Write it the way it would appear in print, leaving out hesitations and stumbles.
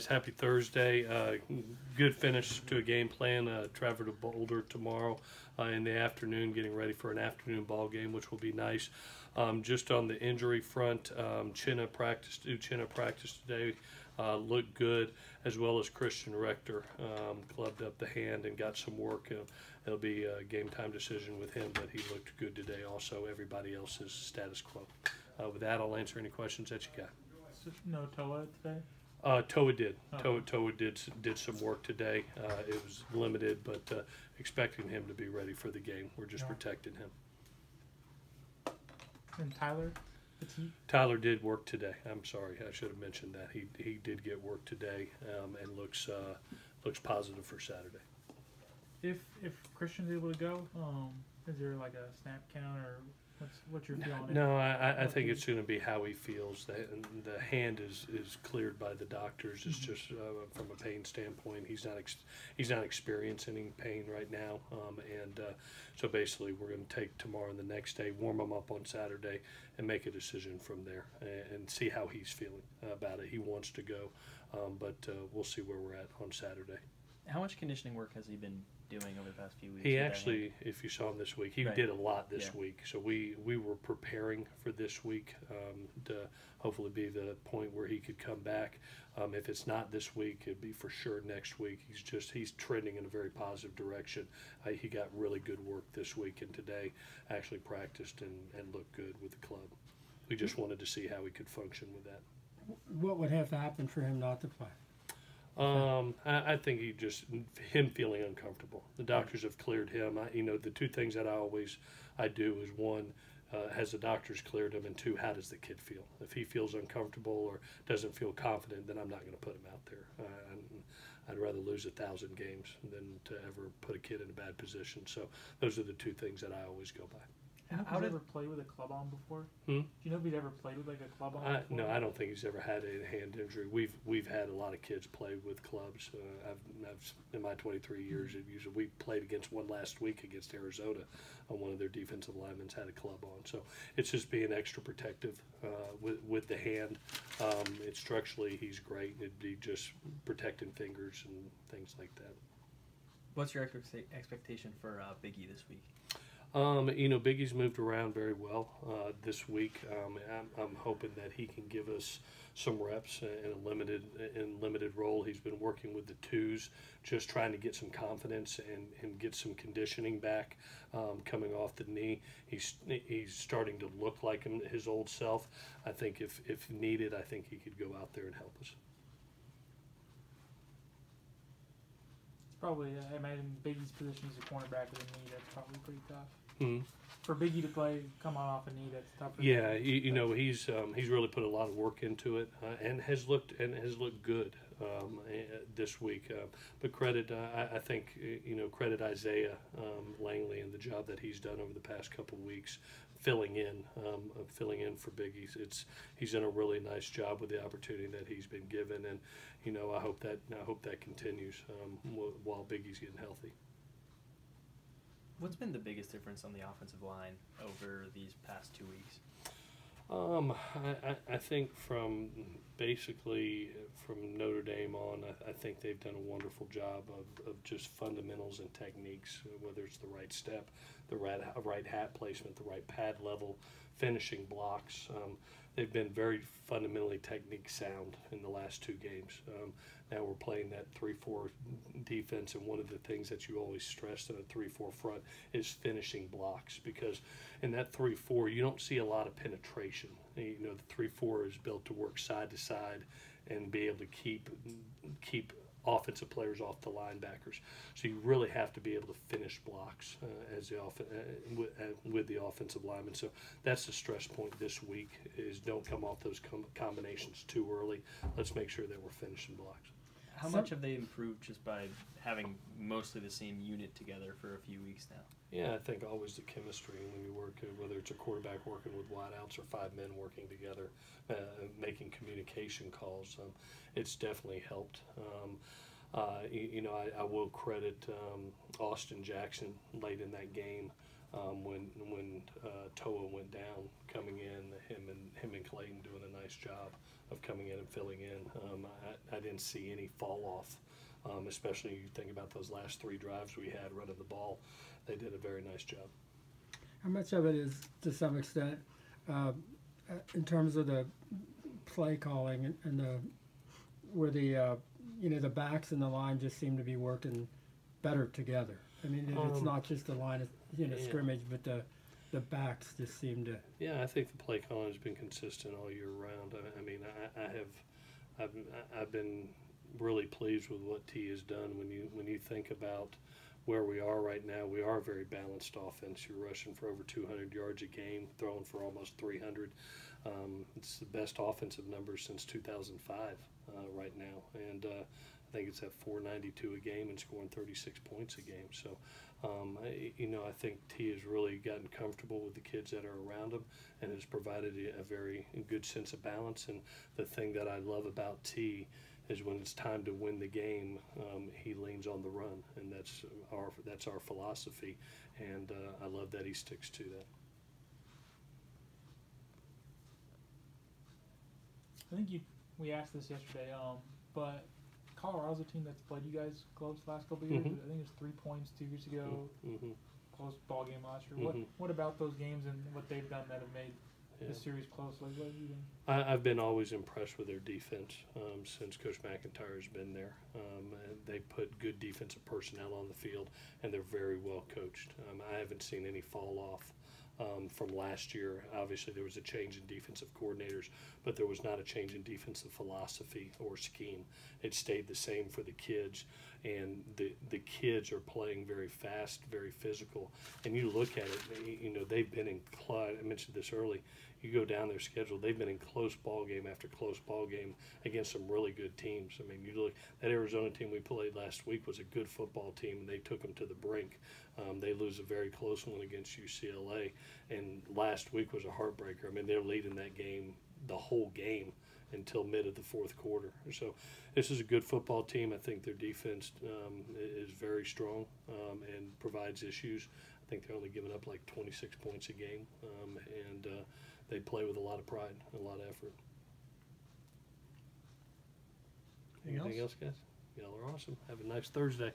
Happy Thursday. Good finish to a game plan. Travel to Boulder tomorrow in the afternoon, getting ready for an afternoon ball game, which will be nice. Just on the injury front, Chinna practiced today. Looked good, as well as Christian Rector clubbed up the hand and got some work. It'll be a game time decision with him, but he looked good today also. Everybody else is status quo. With that, I'll answer any questions that you got. No Toa today? Toa did. Oh. Toa did some work today. It was limited, but expecting him to be ready for the game. We're just protecting him. And Tyler? Tyler did work today. I'm sorry, I should have mentioned that. He did get work today and looks positive for Saturday. If Christian's able to go, is there like a snap count or what's your feeling? No, I think it's going to be how he feels. The hand is cleared by the doctors. It's just from a pain standpoint, he's not experiencing pain right now, and so basically we're going to take tomorrow and the next day, warm him up on Saturday, and make a decision from there and see how he's feeling about it. He wants to go, but we'll see where we're at on Saturday. How much conditioning work has he been doing over the past few weeks? He actually, if you saw him this week, he did a lot this week. So we were preparing for this week to hopefully be the point where he could come back. If it's not this week, it'd be for sure next week. He's trending in a very positive direction. He got really good work this week, and today actually practiced and looked good with the club. We just wanted to see how he could function with that. What would have to happen for him not to play? I think him feeling uncomfortable. The doctors have cleared him. The two things that I do is one, has the doctors cleared him, and two, how does the kid feel? If he feels uncomfortable or doesn't feel confident, then I'm not going to put him out there. I'd rather lose 1,000 games than to ever put a kid in a bad position. So those are the two things that I always go by. How did he ever play with a club on before? Do you know if he'd ever played with like a club on before? No, I don't think he's ever had a hand injury. We've had a lot of kids play with clubs. I've in my 23 years, we played against one last week against Arizona. One of their defensive linemen had a club on. So it's just being extra protective with the hand. It's structurally, he's great. It'd be just protecting fingers and things like that. What's your expectation for Biggie this week? Biggie's moved around very well this week. I'm hoping that he can give us some reps in a limited role. He's been working with the twos, just trying to get some confidence and get some conditioning back coming off the knee. He's starting to look like his old self. I think if needed, I think he could go out there and help us. Probably, I imagine Biggie's position as a cornerback with a knee, that's probably pretty tough. Mm-hmm. For Biggie to come on off a knee, that's tough. Yeah, he's really put a lot of work into it and has looked good this week. But credit, I think credit Isaiah Langley and the job that he's done over the past couple of weeks, filling in for Biggie. He's done a really nice job with the opportunity that he's been given, and I hope that continues while Biggie's getting healthy. What's been the biggest difference on the offensive line over these past 2 weeks? I think from Notre Dame on, I think they've done a wonderful job of just fundamentals and techniques, whether it's the right step, the right hat placement, the right pad level, finishing blocks. They've been very fundamentally technique sound in the last 2 games. Now we're playing that 3-4 defense, and one of the things that you always stressed in a 3-4 front is finishing blocks, because in that 3-4 you don't see a lot of penetration. The 3-4 is built to work side to side and be able to keep offensive players off the linebackers. So you really have to be able to finish blocks with the offensive linemen. So that's the stress point this week, is don't come off those combinations too early. Let's make sure that we're finishing blocks. How much have they improved just by having mostly the same unit together for a few weeks now? Yeah, I think always the chemistry when you work, whether it's a quarterback working with wideouts or 5 men working together, making communication calls, it's definitely helped. I will credit Austin Jackson late in that game when Toa went down, coming in, him and Clayton doing a nice job of coming in and filling in. I didn't see any fall off, especially you think about those last 3 drives we had running the ball. They did a very nice job. How much of it is, to some extent, in terms of the play calling and the where the the backs and the line just seem to be working better together? I mean, it's not just the line of scrimmage, but the backs just seem to. Yeah, I think the play calling has been consistent all year round. I mean, I've been really pleased with what T has done. When you think about where we are right now, we are a very balanced offense. You're rushing for over 200 yards a game, throwing for almost 300. It's the best offensive number since 2005 right now, and I think it's at 492 a game and scoring 36 points a game. So, I think T has really gotten comfortable with the kids that are around him and has provided a very good sense of balance. And the thing that I love about T is when it's time to win the game, he leans on the run, and that's our philosophy. And I love that he sticks to that. I think we asked this yesterday, but Colorado's a team that's played you guys close the last couple of years. Mhm. I think it was 3 points 2 years ago. Mm-hmm. Close ball game last year. Mhm. What about those games and what they've done that have made Yeah. the series close? Like, what have you been? I've been always impressed with their defense since Coach McIntyre has been there. And they put good defensive personnel on the field, and they're very well coached. I haven't seen any fall off from last year. Obviously, there was a change in defensive coordinators, but there was not a change in defensive philosophy or scheme. It stayed the same for the kids, and the kids are playing very fast, very physical. And you look at it, they've been in I mentioned this early. You go down their schedule, they've been in close ball game after close ball game against some really good teams. I mean, you look, that Arizona team we played last week was a good football team, and they took them to the brink. They lose a very close one against UCLA, and last week was a heartbreaker. I mean, they're leading that game, the whole game, until mid of the fourth quarter. So this is a good football team. I think their defense is very strong and provides issues. I think they're only giving up like 26 points a game, and they play with a lot of pride and a lot of effort. Anything else, guys? Y'all are awesome. Have a nice Thursday.